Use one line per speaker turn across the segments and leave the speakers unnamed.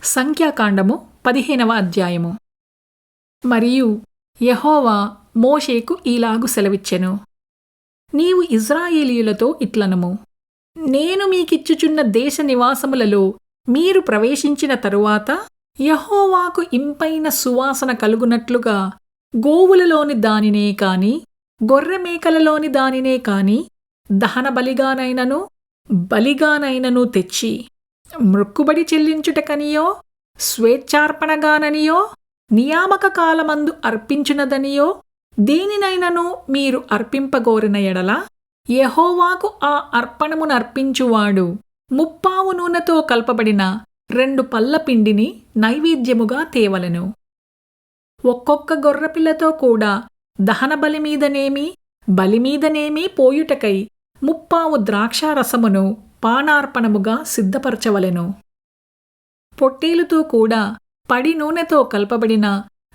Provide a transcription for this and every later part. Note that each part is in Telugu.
సంఖ్యాకాండము 15వ అధ్యాయము. మరియు యెహోవా మోషేకు ఈలాగు సెలవిచ్చెను. నీవు ఇశ్రాయేలీయులతో ఇట్లనుము, నేను మీకిచ్చుచున్న దేశ నివాసములలో మీరు ప్రవేశించిన తరువాత యెహోవాకు ఇంపైన సువాసన కలుగునట్లుగా గోవులలోని దానినే కాని గొర్రెమేకలలోని దానినే కాని దహనబలిగానైనను బలిగానైనను తెచ్చి మ్రొక్కుబడి చెల్లించుటకనియో స్వేచ్ఛార్పణగాననియో నియామక కాలమందు అర్పించునదనియో దేనినైనను మీరు అర్పింపగోరిన ఎడల యెహోవాకు ఆ అర్పణమునర్పించువాడు 30 నూనెతో కల్పబడిన 2 పళ్ల పిండిని నైవేద్యముగా తేవలెను. ఒక్కొక్క గొర్రెపిల్లతో కూడా దహనబలి మీదనేమి బలిమీదనేమి పోయుటకై 30 ద్రాక్షారసమును పానార్పణముగా సిద్ధపరచవలెను. పొట్టేలుతో కూడా పడి నూనెతో కల్పబడిన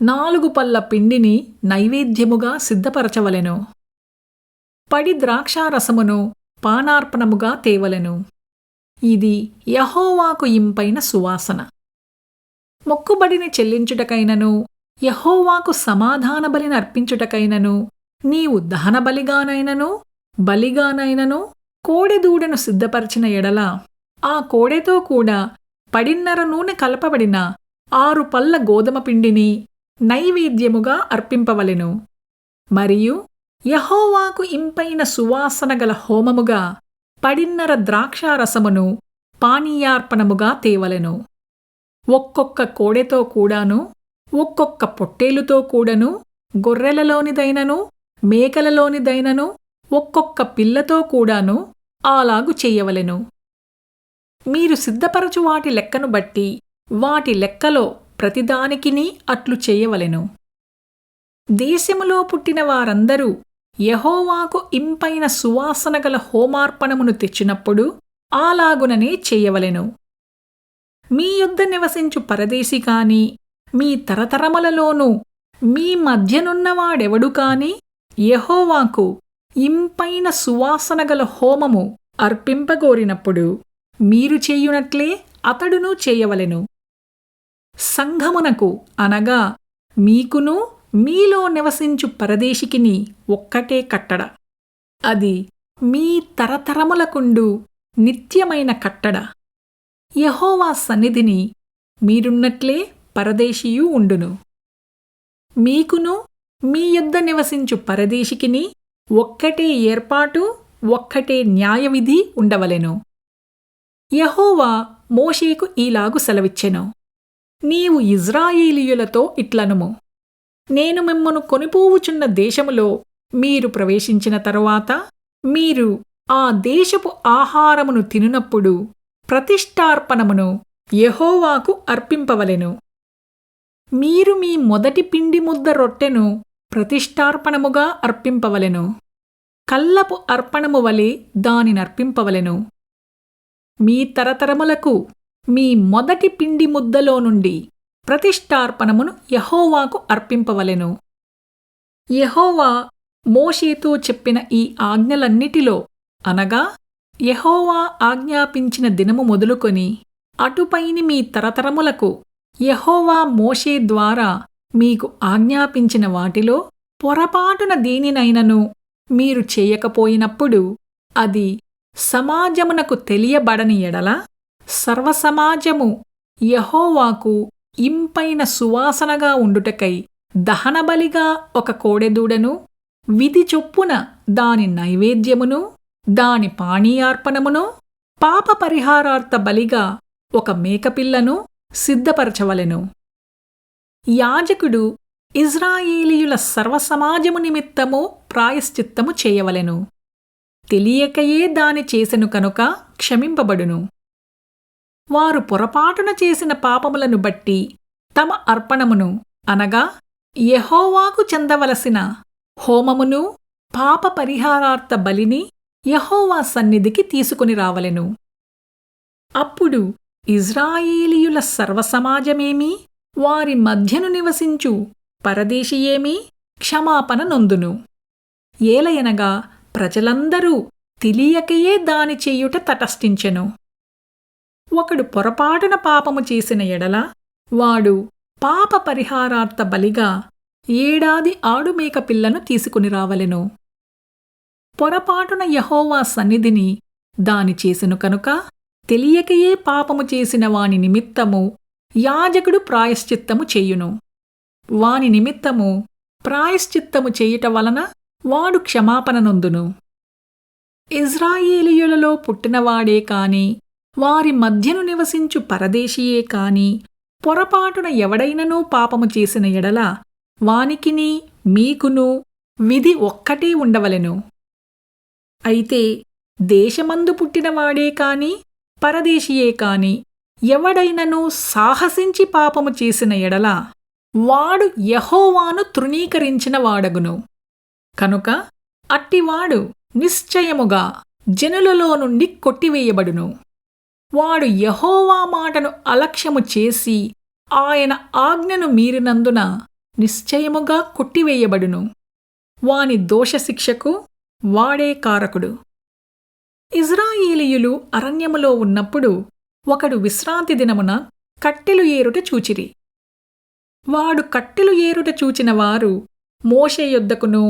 4 పళ్ల పిండిని నైవేద్యముగా సిద్ధపరచవలెను. పడి ద్రాక్షారసమును పానార్పణముగా తేవలెను. ఇది యెహోవాకు ఇంపైన సువాసన. మొక్కుబడిని చెల్లించుటకైనను యెహోవాకు సమాధాన బలిని అర్పించుటకైనను నీవు దహనబలిగానైనను బలిగానైనను కోడెదూడను సిద్ధపరచిన ఎడల ఆ కోడెతో కూడా 10 నూనె కలపబడిన 6 పళ్ల గోధుమ పిండిని నైవేద్యముగా అర్పింపవలెను. మరియు యెహోవాకు ఇంపైన సువాసన గల హోమముగా 10 ద్రాక్షారసమును పానీయార్పణముగా తేవలెను. ఒక్కొక్క కోడెతో కూడాను ఒక్కొక్క పొట్టేలుతో కూడను గొర్రెలలోనిదైనను మేకలలోనిదైనను ఒక్కొక్క పిల్లతో కూడాను అలాగు చెయ్యవలెను. మీరు సిద్ధపరచు వాటి లెక్కను బట్టి వాటి లెక్కలో ప్రతిదానికిని అట్లు చెయ్యవలెను. దేశములో పుట్టిన వారందరూ యెహోవాకు ఇంపైన సువాసన గల హోమార్పణమును తెచ్చినప్పుడు అలాగుననే చెయ్యవలెను. మీ యొద్ద నివసించు పరదేశి కాని మీ తరతరములలోనూ మీ మధ్యనున్నవాడెవడు కాని యెహోవాకు ఇంపైన సువాసన గల హోమము అర్పింపగోరినప్పుడు మీరు చేయునట్లే అతడును చేయవలెను. సంఘమునకు అనగా మీకును మీలో నివసించు పరదేశికిని ఒక్కటే కట్టడ. అది మీ తరతరములకుండు నిత్యమైన కట్టడ. యెహోవా సన్నిధిని మీరున్నట్లే పరదేశియు ఉండును. మీకును మీ యొద్ద నివసించు పరదేశికిని ఒక్కటే ఏర్పాటు ఒక్కటే న్యాయవిధి ఉండవలెను. యెహోవా మోషేకు ఈలాగు సెలవిచ్చెను. నీవు ఇశ్రాయేలీయులతో ఇట్లనుము, నేను మిమ్మును కొనిపోవుచున్న దేశములో మీరు ప్రవేశించిన తరువాత మీరు ఆ దేశపు ఆహారమును తినునప్పుడు ప్రతిష్ఠార్పణమును యెహోవాకు అర్పింపవలెను. మీరు మీ మొదటి పిండి ముద్ద రొట్టెను ప్రతిష్ఠార్పణముగా అర్పింపవలెను. కల్లపు అర్పణము వలె దానినర్పింపవలెను. మీ తరతరములకు మీ మొదటి పిండి ముద్దలో నుండి ప్రతిష్ఠార్పణమును యెహోవాకు అర్పింపవలెను. యెహోవా మోషేతో చెప్పిన ఈ ఆజ్ఞలన్నిటిలో అనగా యెహోవా ఆజ్ఞాపించిన దినము మొదలుకొని అటుపైని మీ తరతరములకు యెహోవా మోషే ద్వారా మీకు ఆజ్ఞాపించిన వాటిలో పొరపాటున దేనినైనను మీరు చేయకపోయినప్పుడు అది సమాజమునకు తెలియబడని ఎడల సర్వసమాజము యెహోవాకు ఇంపైన సువాసనగా ఉండుటకై దహనబలిగా ఒక కోడెదూడను విధి చొప్పున దాని నైవేద్యమును దాని పానీయార్పణమును పాప పరిహారార్థ బలిగా ఒక మేకపిల్లను సిద్ధపరచవలెను. యాజకుడు ఇశ్రాయేలీయుల సర్వసమాజము నిమిత్తము ప్రాయశ్చిత్తము చేయవలెను. తెలియకయే దాని చేసెను కనుక క్షమింపబడును. వారు పొరపాటున చేసిన పాపములను బట్టి తమ అర్పణమును అనగా యెహోవాకు చెందవలసిన హోమమును పాప పరిహారార్థ బలిని యెహోవా సన్నిధికి తీసుకుని రావలెను. అప్పుడు ఇశ్రాయేలీయుల సర్వసమాజమేమి వారి మధ్యను నివసించు పరదేశియేమి క్షమాపణ నొందును. ఏలయనగా ప్రజలందరూ తెలియకయే దాని చేయుట తటస్థించెను. ఒకడు పొరపాటున పాపము చేసిన ఎడల వాడు పాప పరిహారార్థ బలిగా 7 ఆడుమేక పిల్లను తీసుకుని రావలెను. పొరపాటున యెహోవా సన్నిధిని దాని చేసెను కనుక తెలియకయే పాపము చేసిన వాని నిమిత్తము యాజకుడు ప్రాయశ్చిత్తము చెయ్యును. వాని నిమిత్తము ప్రాయశ్చిత్తము చేయుట వలన వాడు క్షమాపణ నొందును. ఇజ్రాయేలీయులలో పుట్టినవాడే కాని వారి మధ్యను నివసించు పరదేశీయే కాని పొరపాటున ఎవడైననూ పాపము చేసిన ఎడల వానికిని మీకును విధి ఒక్కటే ఉండవలెను. అయితే దేశమందు పుట్టినవాడే కాని పరదేశీయే కాని ఎవడైననూ సాహసించి పాపము చేసిన ఎడల వాడు యెహోవాను తృణీకరించిన వాడగును. కనుక అట్టివాడు నిశ్చయముగా జనులలో నుండి కొట్టివేయబడును. వాడు యెహోవా మాటను అలక్ష్యము చేసి ఆయన ఆజ్ఞను మీరినందున నిశ్చయముగా కొట్టివేయబడును. వాని దోషశిక్షకు వాడే కారకుడు. ఇజ్రాయేలీయులు అరణ్యములో ఉన్నప్పుడు ఒకడు విశ్రాంతి దినమున కట్టెలు ఏరుట చూచిరి. వాడు కట్టెలు ఏరుట చూచిన వారు మోషే యొద్దకును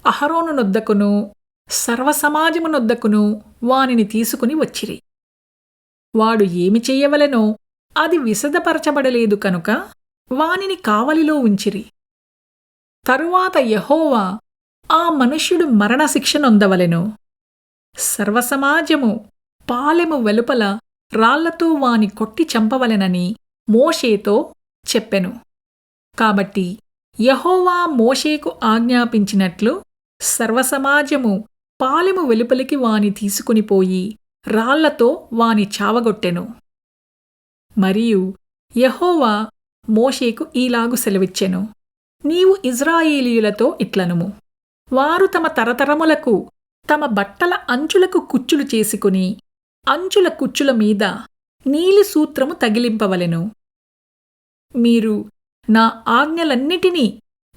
అహరోను నొద్దకును సర్వసమాజము నొద్దకును వానిని తీసుకుని వచ్చిరి. వాడు ఏమి చెయ్యవలెనో అది విశదపరచబడలేదు కనుక వానిని కావలిలో ఉంచిరి. తరువాత యెహోవా ఆ మనుష్యుడు మరణశిక్ష నొందవలెను. సర్వసమాజము పాలెము వెలుపల రాళ్లతో వాని కొట్టి చంపవలెనని మోషేతో చెప్పెను. కాబట్టి యెహోవా మోషేకు ఆజ్ఞాపించినట్లు సర్వసమాజము పాలెము వెలుపలికి వాని తీసుకునిపోయి రాళ్లతో వాని చావగొట్టెను. మరియు యెహోవా మోషేకు ఈలాగు సెలవిచ్చెను, నీవు ఇజ్రాయేలీయులతో ఇట్లనుము, వారు తమ తరతరములకు తమ బట్టల అంచులకు కుచ్చులు చేసుకుని అంచుల కుచ్చుల మీద నీలి సూత్రము తగిలింపవలెను. మీరు నా ఆజ్ఞలన్నిటినీ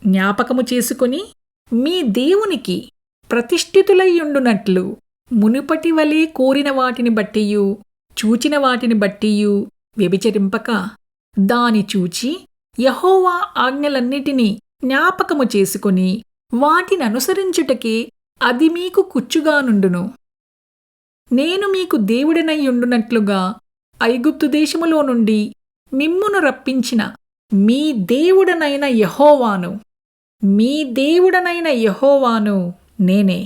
జ్ఞాపకము చేసుకుని మీ దేవునికి ప్రతిష్ఠితులయ్యుండునట్లు మునుపటి వలె కోరిన వాటిని బట్టియు చూచిన వాటిని బట్టియు వ్యభిచరింపక దాని చూచి యెహోవా ఆజ్ఞలన్నిటినీ జ్ఞాపకము చేసుకుని వాటిననుసరించుటకే అది మీకు కుచ్చుగా నుండును. నేను మీకు దేవుడనయ్యుండునట్లుగా ఐగుప్తు దేశములో నుండి మిమ్మును రప్పించిన మీ దేవుడనైన యెహోవాను నేనే.